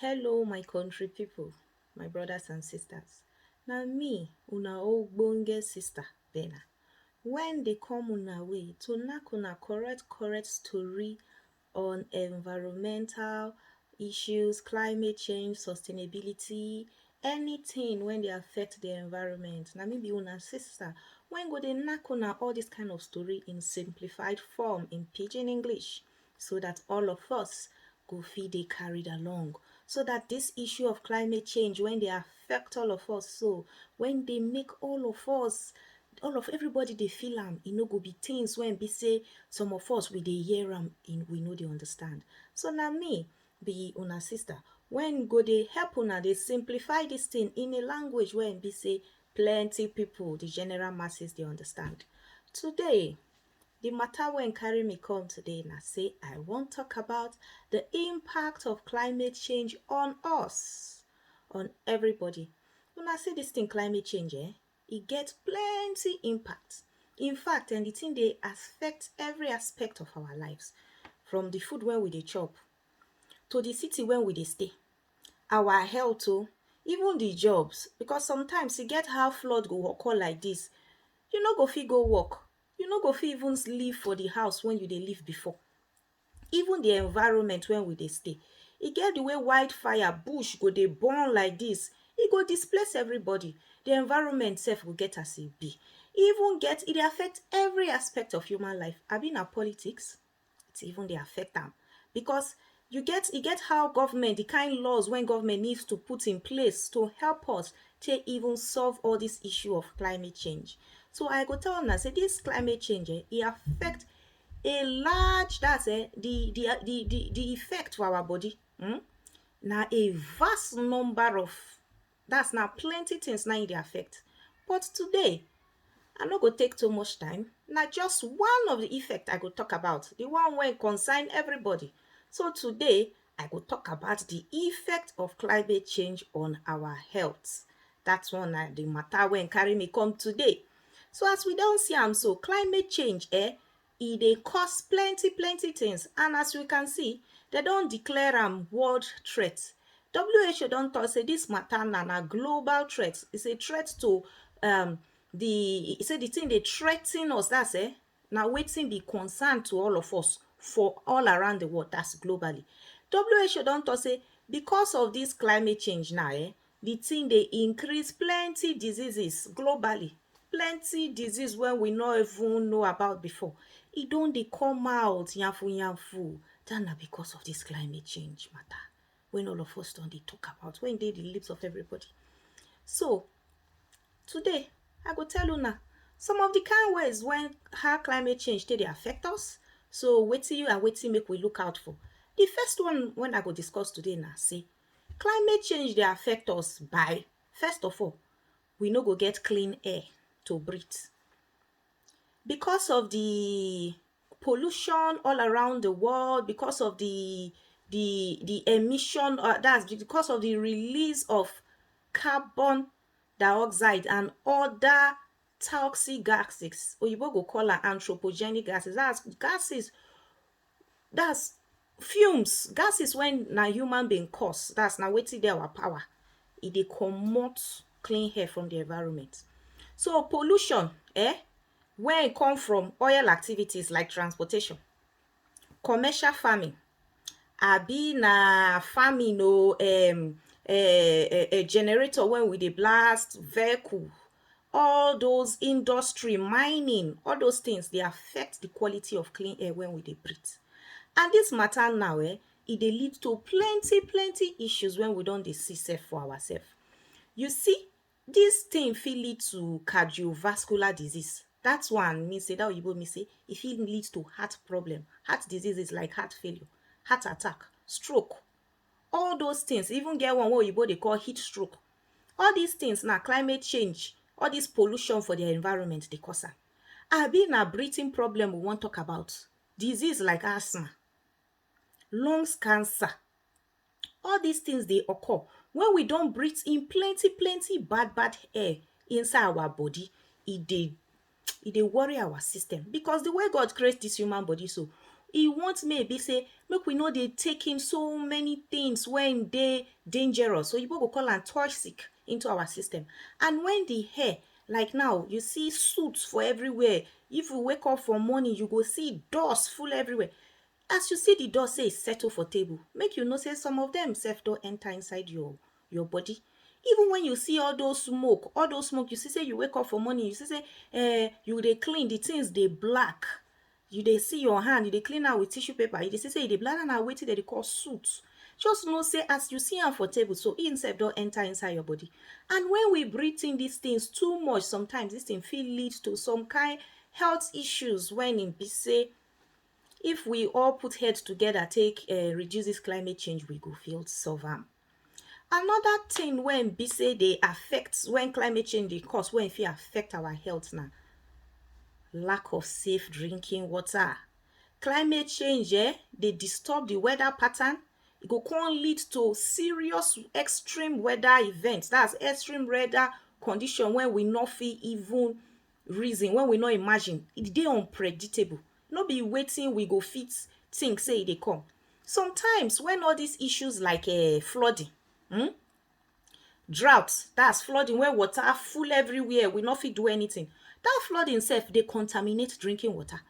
Hello my country people, my brothers and sisters. Na me, una ogbonge sister Bena. When they come una way to knack una correct story on environmental issues, climate change, sustainability, anything when they affect the environment. Na me be una sister. When go dey knack una all this kind of story in simplified form in pidgin English, so that all of us go fit dey carried along, so that this issue of climate change when they affect all of us, so when they make all of us, all of everybody dey feel am, e no go be things when be say some of us we dey hear am we no dey understand. So na me be una sister when go dey help una dey simplify this thing in a language wey be say plenty people, the general masses, dey understand. Today, the matter wey carry me come today na say I wan talk about the impact of climate change on us, on everybody. Una see this thing climate change, e get plenty impact. In fact, the thing dey affect every aspect of our lives, from the food wey we dey chop to the city wey we dey stay, our health even the jobs, because sometimes e get how flood go occur like this, you no go fit go work, you no go fit even live for the house when you dey live before. Even the environment when we dey stay, e get the way wildfire bush go dey burn like this, e go displace everybody. The environment sef go get as e be. Even get e dey affect every aspect of human life. Abi na politics, it even dey affect am, because e get how government, the kind laws when government needs to put in place to help us take even solve all this issue of climate change. So I go tell una say this climate change, e affect a large, that's the effect for our body, na a vast number of, that's na plenty things na e dey affect. But today, I no go take too much time, na just one of the effect I go talk about, the one wey concern everybody. So today, I go talk about the effect of climate change on our health. That one na the matter wey carry me come today. So as we don see am, so climate change, e dey cause plenty things, and as we can see, dem don declare am world threat. WHO don talk say this matter na global threat. It's a threat to the thing dey threa ten us, that's na wetin be concern to all of us for all around the world, that's globally. WHO don talk say because of this climate change now, the thing dey increase plenty diseases globally. Plenty disease wey we no even know about before, e don dey come out yanfu. Dat na because of this climate change matter when all of us don dey talk about, when dey the lips of everybody. So today, I go tell una some of the kind ways when how climate change dey affect us. So wetin make we look out for. The first one when I go discuss today na say climate change dey affect us by, first of all, we no go get clean air to breathe, because of the pollution all around the world, because of the emission, that's because of the release of carbon dioxide and other toxic gases. Oyibo go call am anthropogenic gases. That's gases, that's fumes, gases when na human being cause, that's na wetin dey our power. E dey comot clean air from the environment. So pollution, when e come from oil activities like transportation, commercial farming, abi na farming a generator when we dey blast vehicle, all those industry, mining, all those things dey affect the quality of clean air when we dey breathe. And this matter now, e dey lead to plenty issues when we don dey see sef for ourselves. You see, this thing fit lead to cardiovascular disease. That one mean say, that oyibo mean say, e fit lead to heart problem, heart diseases like heart failure, heart attack, stroke. All those things, even get one wey oyibo dey call heat stroke. All these things na climate change, all this pollution for the environment dey cause am. Abi na breathing problem we wan talk about, disease like asthma, lungs cancer. All these things dey occur when we don breathe in plenty bad air inside our body. E dey worry our system, because the way God create this human body, so e want maybe say make we no dey take in so many things when dey dangerous, so oyibo go call am toxic into our system. And when the hair, like now you see soot for everywhere, if you wake up for morning you go see dust full everywhere. As you see the dust say e settle for table, make you know say some of them sef don enter inside your body. Even when you see all those smoke, you see say you wake up for morning, you see say you dey clean, the things dey black, you dey see your hand, you dey clean am with tissue paper, you dey see say e dey black, na wetin dem dey call soot. Just know say as you see am for table, so e sef don enter inside your body. And when we breathe in these things too much, sometimes this thing fit lead to some kind health issues when e be say if we all put head together take reduce this climate change, we go fit solve am. Another thing when be say dey affect, when climate change dey cause, when e fit affect our health na lack of safe drinking water. Climate change dey disturb the weather pattern. E go come lead to serious extreme weather events. That's extreme weather condition when we no fit even reason, when we no imagine. E dey unpredictable. No be wetin we go fit think say e dey come. Sometimes when all these issues like flooding, drought, that's flooding where water full everywhere, we no fit do anything. That flooding sef dey contaminate drinking water.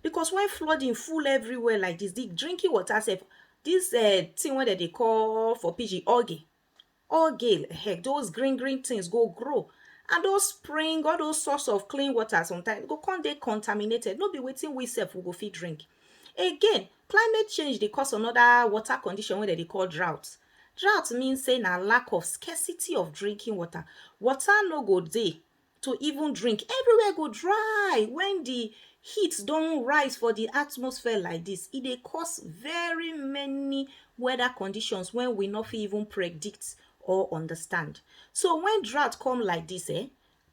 Because when flooding full everywhere like this, the drinking water sef, this thing wey dem dey call for pidgin algae, those green things go grow, and those spring, all those source of clean water sometimes go come dey contaminated. No be wetin we sef we go fit drink. Again, climate change dey cause another water condition wey dem dey call drought. Drought mean say na lack of scarcity of drinking water. Water no go dey to even drink. Everywhere go dry. When the heat don rise for the atmosphere like this, e dey cause very many weather conditions when we no fit even predict or understand. So when drought come like this,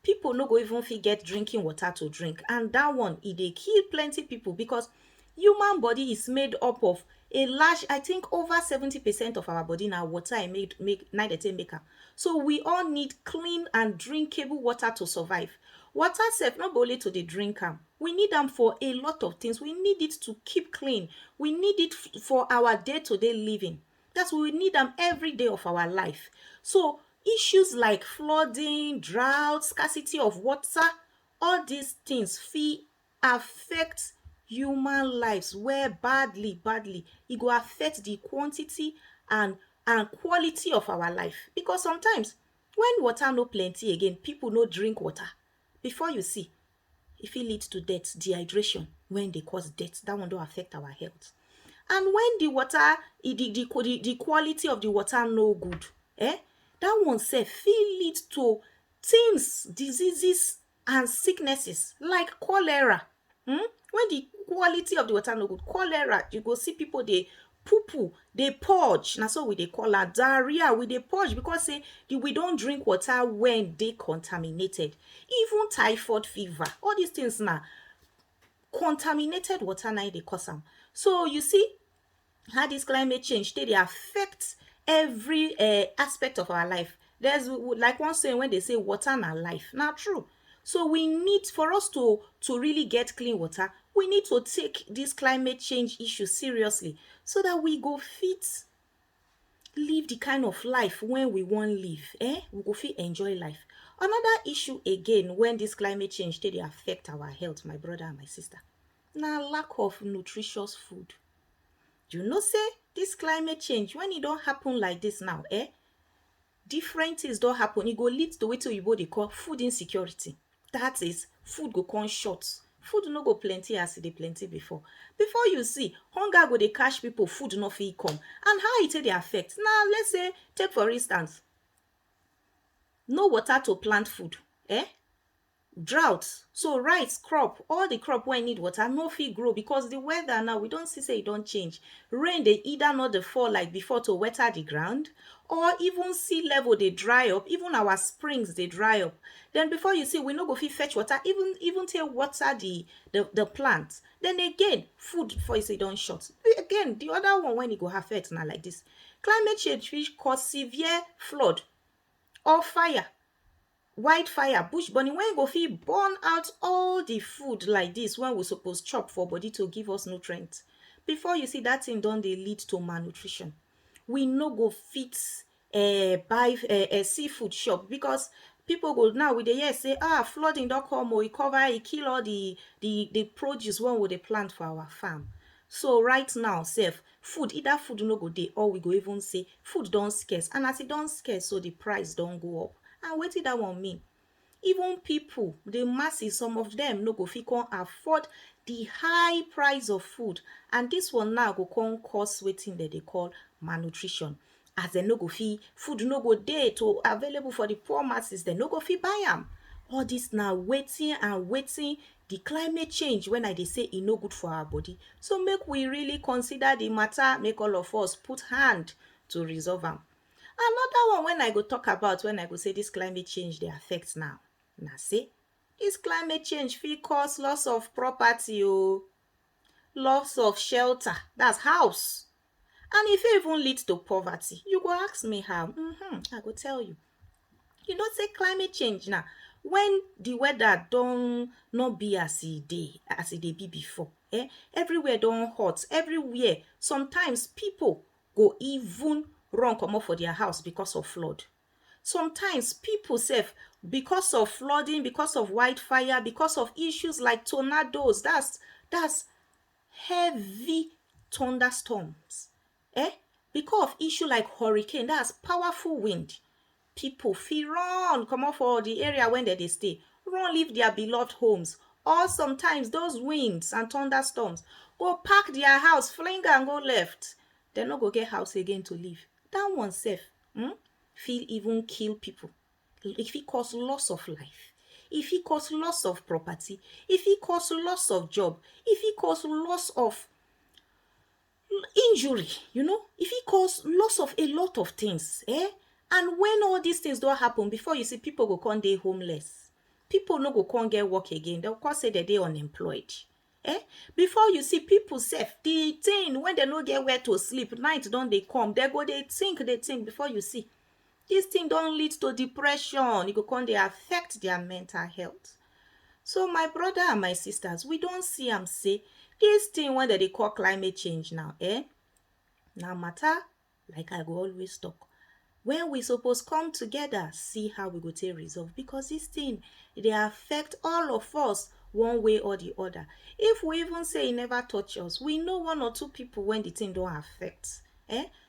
people no go even fit get drinking water to drink, and that one e dey kill plenty people, because human body is made up of a large, I think over 70% of our body na water na dey take make am. So we all need clean and drinkable water to survive. Water sef no be only to dey drink am. We need am for a lot of things. We need it to keep clean. We need it for our day-to-day living. That's why we need am every day of our life. So issues like flooding, drought, scarcity of water, all these things fit affect human lives where badly. E go affect the quantity and quality of our life. Because sometimes when water no plenty again, people no drink water, before you see, e fit lead to death, dehydration. When dey cause death, that one don affect our health. And when the water, the quality of the water no good, that one sef fit lead to things, diseases and sicknesses like cholera. When the quality of the water no good, cholera, you go see people dey poo, dey purge. Na so we dey call am diarrhea. We dey purge because say we don drink water when dey contaminated. Even typhoid fever, all these things na contaminated water na dey cause am. So you see how this climate change dey affect every aspect of our life. There's like one saying when they say water na life. Na true. So we need, for us to really get clean water, we need to take this climate change issue seriously, so that we go fit live the kind of life when we wan live. We go fit enjoy life. Another issue again when this climate change dey affect our health, my brother and my sister, na lack of nutritious food. You know say this climate change, when e don happen like this now, different things don happen. E go lead to wetin oyibo dey call food insecurity. That is, food go come short. Food no go plenty as e dey plenty before. Before you see, hunger go dey catch people, food no fit come. And how e take dey affect? Now, let's say, take for instance, no water to plant food. Drought. So rice crop, all the crop wey need water no fit grow, because the weather now, we don see say e don change. Rain dey either not dey fall like before to water the ground, or even sea level dey dry up. Even our springs dey dry up. Then before you see, we no go fit fetch water, even take water the plant. Then again, food before you say e don short. Again, the other one when e go affect na like this. Climate change fit cause severe flood or fire. Wildfire, bush burning, when go fit burn out all the food like this when we suppose chop for body to give us nutrients. before you see that thing don dey lead to malnutrition. We no go fit buy seafood shop, because people go now we dey hear say flooding don come e cover e kill all the produce wey we dey plant for our farm. So right now sef, either food no go dey, or we go even say food don scarce, and as e don scarce, so the price don go up. And wetin that one mean? Even people, the masses, some of them no go fit come afford the high price of food, and this one now go come cause wetin dem dey call malnutrition, as dem no go fit, food no go dey to available for the poor masses, dem no go fit buy am. All this na wetin the climate change, when I dey say e no good for our body. So make we really consider the matter, make all of us put hand to resolve am. Another one when I go talk about, when I go say this climate change dey affect now, na say this climate change fit cause loss of property loss of shelter, that's house, and e fit even lead to poverty. You go ask me how? I go tell you. You know say climate change now, when the weather don no be as e dey be before, everywhere don hot, everywhere. Sometimes people go even run comot for their house because of flood. Sometimes people sef, because of flooding, because of wildfire, because of issues like tornadoes, that's heavy thunderstorms, because of issue like hurricane, that's powerful wind, people fit run comot for the area when dem dey stay, run leave their beloved homes. Or sometimes those winds and thunderstorms go pack their house, fling am go left, dem no go get house again to live. That one sef fit even kill people. E fit cause loss of life, e fit cause loss of property, e fit cause loss of job, e fit cause loss of injury, e fit cause loss of a lot of things. And when all these things don happen, before you see, people go come dey homeless, people no go come get work again, dem go come say dem dey unemployed. Before you see, people sef, the thing when dem no get where to sleep, night don dey come, dem go dey think before you see, this thing don lead to depression, e go come dey affect their mental health. So my brother and my sisters, we don see am say this thing wey dem dey call climate change now, na matter, like I go always talk, when we suppose come together, see how we go take resolve, because this thing dey affect all of us one way or the other. If we even say e never touch us, we know one or two people when the thing don affect.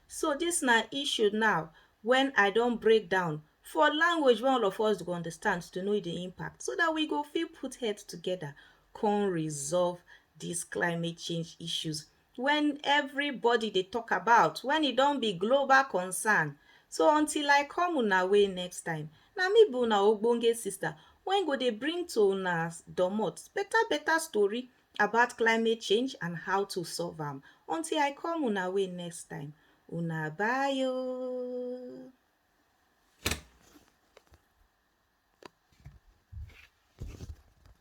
So this na issue now when I don break down for language wey all of us go understand, to know the impact, so that we go fit put head together, come resolve these climate change issues when everybody dey talk about, when e don be global concern. So until I come una way next time, na me be una ogbonge sister wey go dey bring to una domot better story about climate change and how to solve am. Until I come una way next time, una bye